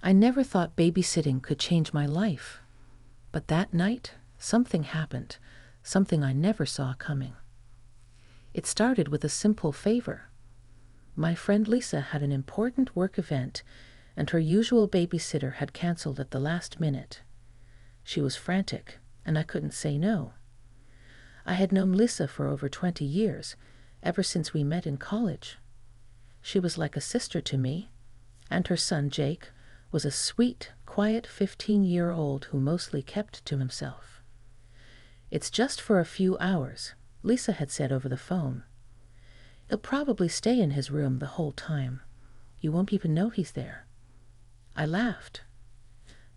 I never thought babysitting could change my life. But that night, something happened, something I never saw coming. It started with a simple favor. My friend Lisa had an important work event, and her usual babysitter had canceled at the last minute. She was frantic, and I couldn't say no. I had known Lisa for over 20 years, ever since we met in college. She was like a sister to me, and her son Jake was a sweet, quiet 15-year-old who mostly kept to himself. "It's just for a few hours," Lisa had said over the phone. "He'll probably stay in his room the whole time. You won't even know he's there." I laughed.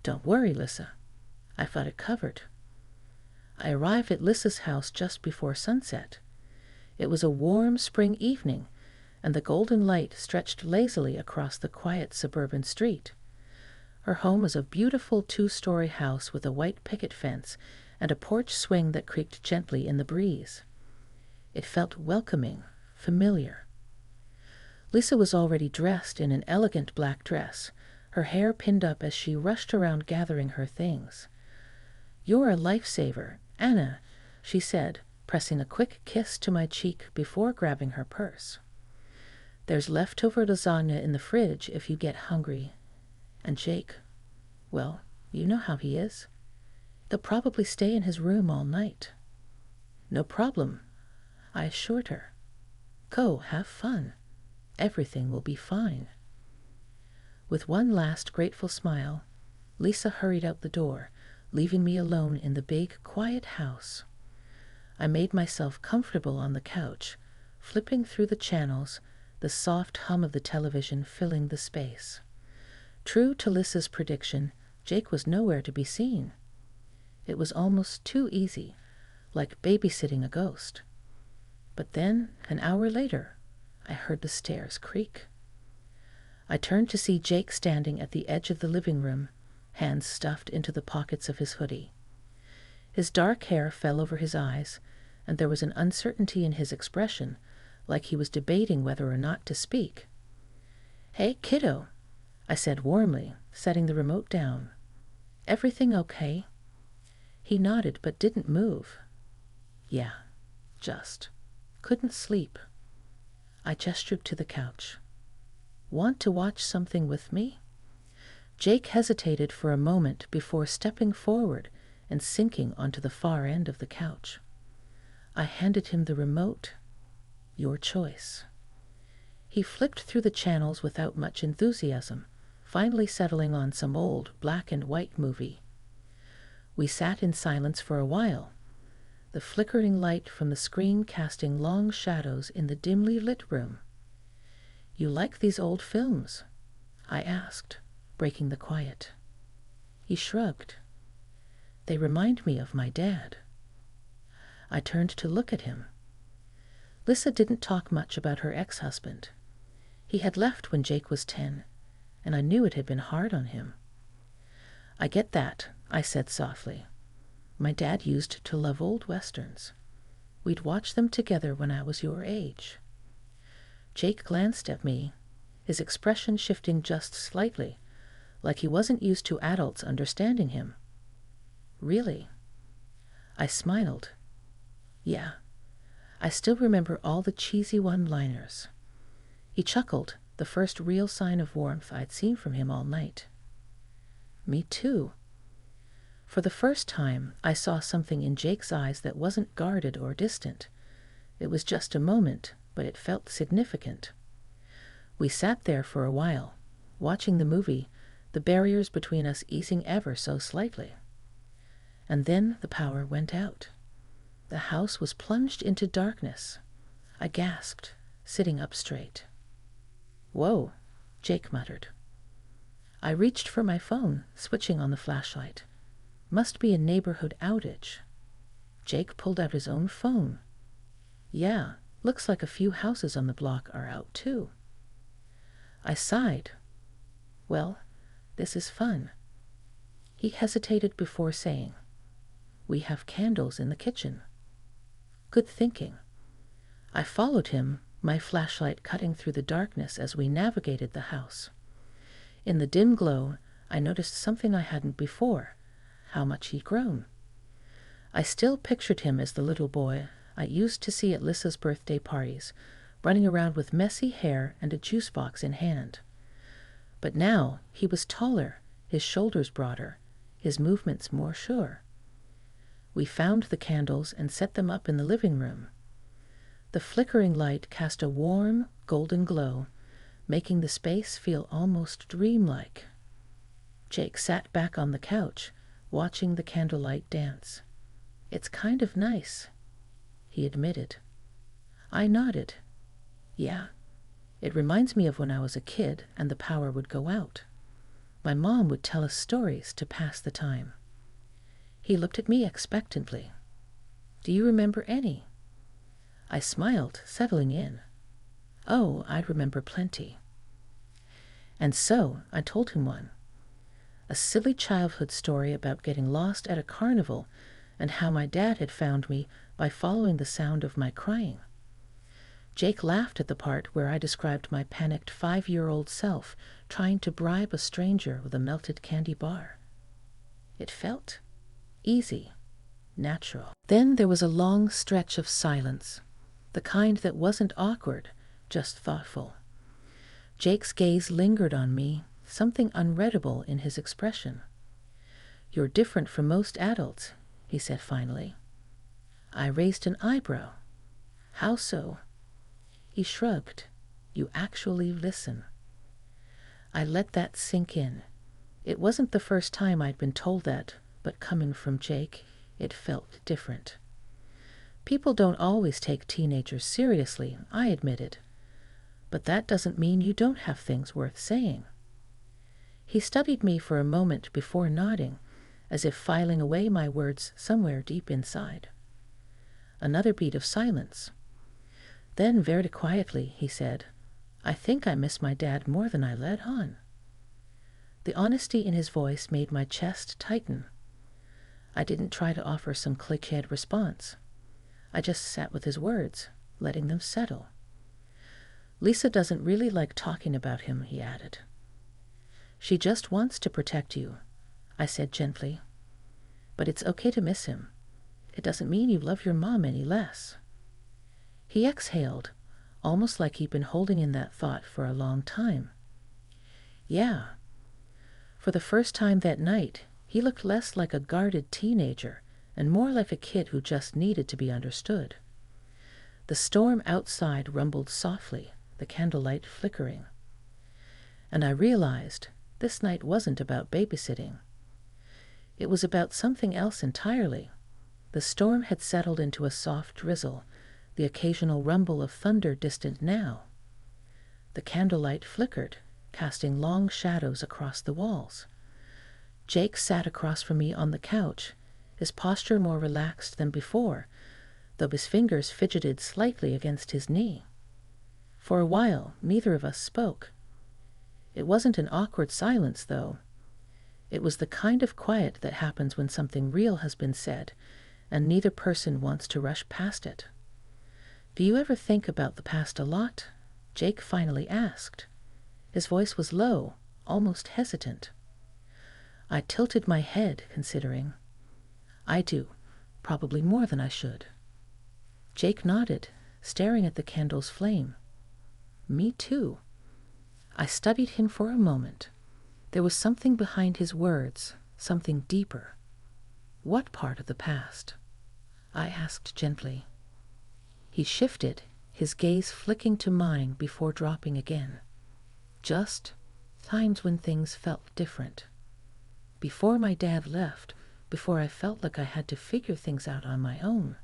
"Don't worry, Lisa. I've got it covered." I arrived at Lisa's house just before sunset. It was a warm spring evening, and the golden light stretched lazily across the quiet suburban street. Her home was a beautiful 2-story house with a white picket fence and a porch swing that creaked gently in the breeze. It felt welcoming, familiar. Lisa was already dressed in an elegant black dress, her hair pinned up as she rushed around gathering her things. "You're a lifesaver, Anna," she said, pressing a quick kiss to my cheek before grabbing her purse. "There's leftover lasagna in the fridge if you get hungry. And Jake, well, you know how he is. He'll probably stay in his room all night." "No problem," I assured her. "Go, have fun. Everything will be fine." With one last grateful smile, Lisa hurried out the door, leaving me alone in the big, quiet house. I made myself comfortable on the couch, flipping through the channels, the soft hum of the television filling the space. True to Lisa's prediction, Jake was nowhere to be seen. It was almost too easy, like babysitting a ghost. But then, an hour later, I heard the stairs creak. I turned to see Jake standing at the edge of the living room, hands stuffed into the pockets of his hoodie. His dark hair fell over his eyes, and there was an uncertainty in his expression, like he was debating whether or not to speak. "Hey, kiddo," I said warmly, setting the remote down. "Everything okay?" He nodded but didn't move. "Yeah, just. Couldn't sleep." I gestured to the couch. "Want to watch something with me?" Jake hesitated for a moment before stepping forward and sinking onto the far end of the couch. I handed him the remote. "Your choice." He flipped through the channels without much enthusiasm, finally settling on some old black and white movie. We sat in silence for a while, the flickering light from the screen casting long shadows in the dimly lit room. "You like these old films?" I asked, breaking the quiet. He shrugged. "They remind me of my dad." I turned to look at him. Lisa didn't talk much about her ex-husband. He had left when Jake was 10, and I knew it had been hard on him. "I get that," I said softly. "My dad used to love old westerns. We'd watch them together when I was your age." Jake glanced at me, his expression shifting just slightly, like he wasn't used to adults understanding him. "Really?" I smiled. "Yeah, I still remember all the cheesy one-liners." He chuckled, the first real sign of warmth I'd seen from him all night. "Me too." For the first time, I saw something in Jake's eyes that wasn't guarded or distant. It was just a moment, but it felt significant. We sat there for a while, watching the movie, the barriers between us easing ever so slightly. And then the power went out. The house was plunged into darkness. I gasped, sitting up straight. "Whoa," Jake muttered. I reached for my phone, switching on the flashlight. Must be a neighborhood outage. Jake pulled out his own phone. "Yeah, looks like a few houses on the block are out too." I sighed. "Well, this is fun." He hesitated before saying, "We have candles in the kitchen." Good thinking. I followed him, my flashlight cutting through the darkness as we navigated the house. In the dim glow, I noticed something I hadn't before, how much he'd grown. I still pictured him as the little boy I used to see at Lissa's birthday parties, running around with messy hair and a juice box in hand. But now he was taller, his shoulders broader, his movements more sure. We found the candles and set them up in the living room. The flickering light cast a warm, golden glow, making the space feel almost dreamlike. Jake sat back on the couch, watching the candlelight dance. "It's kind of nice," he admitted. I nodded. "Yeah, it reminds me of when I was a kid and the power would go out. My mom would tell us stories to pass the time." He looked at me expectantly. "Do you remember any?" I smiled, settling in. "Oh, I remember plenty." And so I told him one. A silly childhood story about getting lost at a carnival and how my dad had found me by following the sound of my crying. Jake laughed at the part where I described my panicked 5-year-old self trying to bribe a stranger with a melted candy bar. It felt easy, natural. Then there was a long stretch of silence, the kind that wasn't awkward, just thoughtful. Jake's gaze lingered on me, something unreadable in his expression. "You're different from most adults," he said finally. I raised an eyebrow. "How so?" He shrugged. "You actually listen." I let that sink in. It wasn't the first time I'd been told that, but coming from Jake, it felt different. "People don't always take teenagers seriously," I admitted. "But that doesn't mean you don't have things worth saying." He studied me for a moment before nodding, as if filing away my words somewhere deep inside. Another beat of silence. Then, very quietly, he said, "I think I miss my dad more than I let on." The honesty in his voice made my chest tighten. I didn't try to offer some cliched response. I just sat with his words, letting them settle. "Lisa doesn't really like talking about him," he added. "She just wants to protect you," I said gently. "But it's okay to miss him. It doesn't mean you love your mom any less." He exhaled, almost like he'd been holding in that thought for a long time. Yeah. For the first time that night, he looked less like a guarded teenager and more like a kid who just needed to be understood. The storm outside rumbled softly, the candlelight flickering. And I realized this night wasn't about babysitting. It was about something else entirely. The storm had settled into a soft drizzle, the occasional rumble of thunder distant now. The candlelight flickered, casting long shadows across the walls. Jake sat across from me on the couch, his posture more relaxed than before, though his fingers fidgeted slightly against his knee. For a while, neither of us spoke. It wasn't an awkward silence, though. It was the kind of quiet that happens when something real has been said, and neither person wants to rush past it. "Do you ever think about the past a lot?" Jake finally asked. His voice was low, almost hesitant. I tilted my head, considering. "I do, probably more than I should." Jake nodded, staring at the candle's flame. "Me too." I studied him for a moment. There was something behind his words, something deeper. "What part of the past?" I asked gently. He shifted, his gaze flicking to mine before dropping again. "Just times when things felt different. Before my dad left, before I felt like I had to figure things out on my own."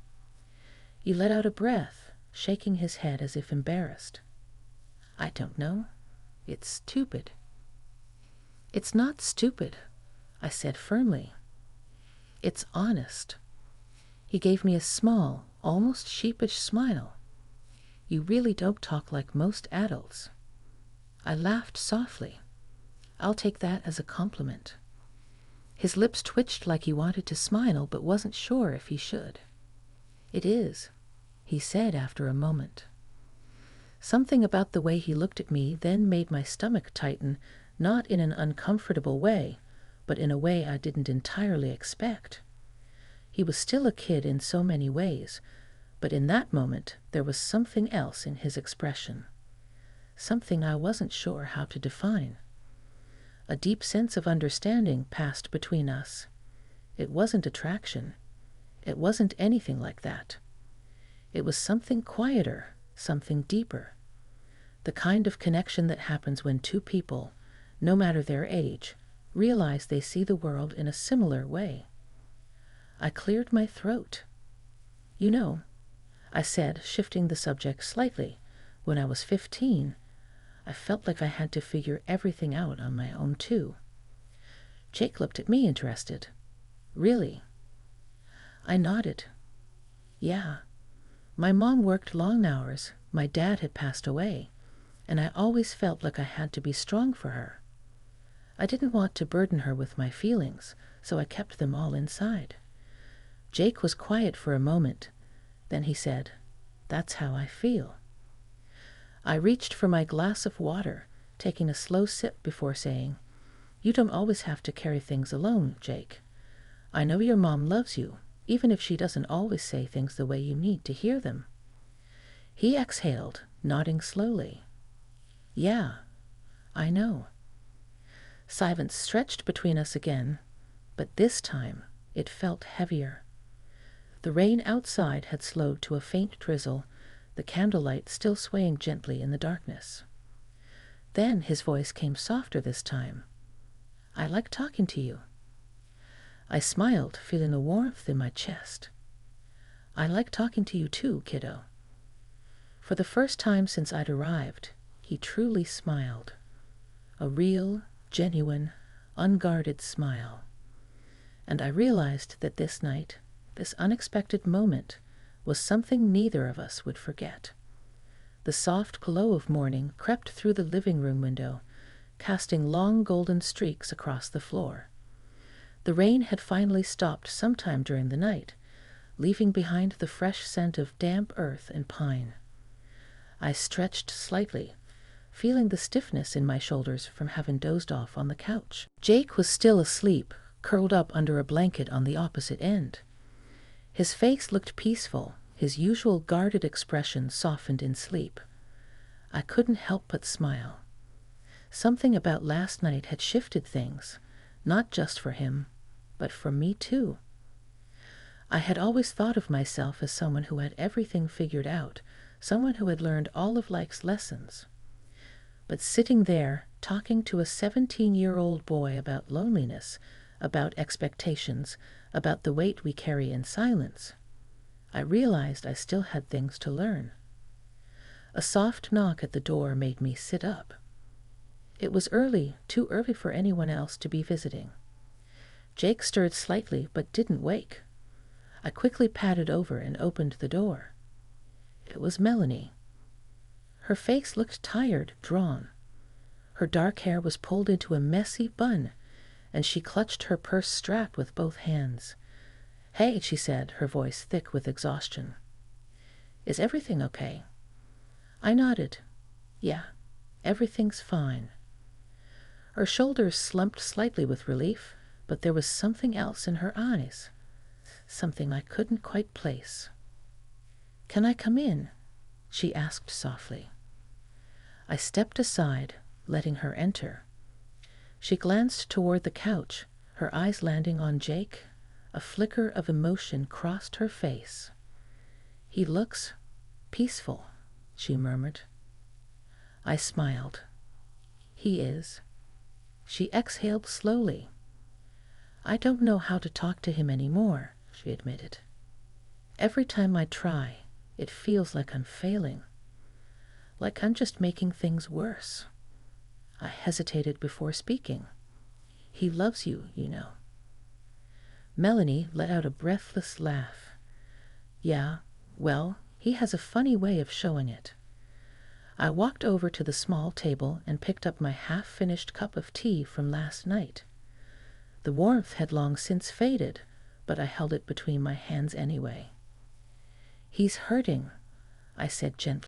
He let out a breath, shaking his head as if embarrassed. "I don't know. It's stupid." "It's not stupid," I said firmly. "It's honest." He gave me a small, almost sheepish smile. "You really don't talk like most adults." I laughed softly. "I'll take that as a compliment." His lips twitched like he wanted to smile but wasn't sure if he should. "It is," he said after a moment. Something about the way he looked at me then made my stomach tighten, not in an uncomfortable way, but in a way I didn't entirely expect. He was still a kid in so many ways, but in that moment there was something else in his expression, something I wasn't sure how to define. A deep sense of understanding passed between us. It wasn't attraction. It wasn't anything like that. It was something quieter, something deeper. The kind of connection that happens when two people, no matter their age, realize they see the world in a similar way. I cleared my throat. You know, I said, shifting the subject slightly, when I was 15, I felt like I had to figure everything out on my own too. Jake looked at me interested. Really? I nodded. Yeah. My mom worked long hours, my dad had passed away, and I always felt like I had to be strong for her. I didn't want to burden her with my feelings, so I kept them all inside. Jake was quiet for a moment. Then he said, "That's how I feel." I reached for my glass of water, taking a slow sip before saying, "You don't always have to carry things alone, Jake. I know your mom loves you, even if she doesn't always say things the way you need to hear them." He exhaled, nodding slowly. "Yeah, I know." Silence stretched between us again, but this time it felt heavier. The rain outside had slowed to a faint drizzle, the candlelight still swaying gently in the darkness. Then his voice came softer this time. "I like talking to you." I smiled, feeling a warmth in my chest. "I like talking to you too, kiddo." For the first time since I'd arrived, he truly smiled. A real, genuine, unguarded smile. And I realized that this night, this unexpected moment, was something neither of us would forget. The soft glow of morning crept through the living room window, casting long golden streaks across the floor. The rain had finally stopped sometime during the night, leaving behind the fresh scent of damp earth and pine. I stretched slightly, feeling the stiffness in my shoulders from having dozed off on the couch. Jake was still asleep, curled up under a blanket on the opposite end. His face looked peaceful, his usual guarded expression softened in sleep. I couldn't help but smile. Something about last night had shifted things, not just for him, but for me too. I had always thought of myself as someone who had everything figured out, someone who had learned all of life's lessons. But sitting there, talking to a 17-year-old boy about loneliness, about expectations, about the weight we carry in silence, I realized I still had things to learn. A soft knock at the door made me sit up. It was early, too early for anyone else to be visiting. Jake stirred slightly but didn't wake. I quickly padded over and opened the door. It was Melanie. Her face looked tired, drawn. Her dark hair was pulled into a messy bun, and she clutched her purse strap with both hands. "Hey," she said, her voice thick with exhaustion. "Is everything okay?" I nodded. "Yeah, everything's fine." Her shoulders slumped slightly with relief, but there was something else in her eyes, something I couldn't quite place. "Can I come in?" she asked softly. I stepped aside, letting her enter. She glanced toward the couch, her eyes landing on Jake. A flicker of emotion crossed her face. "He looks peaceful," she murmured. I smiled. "He is." She exhaled slowly. "I don't know how to talk to him anymore," she admitted. "Every time I try, it feels like I'm failing. Like I'm just making things worse." I hesitated before speaking. "He loves you, you know." Melanie let out a breathless laugh. "Yeah, well, he has a funny way of showing it." I walked over to the small table and picked up my half-finished cup of tea from last night. The warmth had long since faded, but I held it between my hands anyway. "He's hurting," I said gently.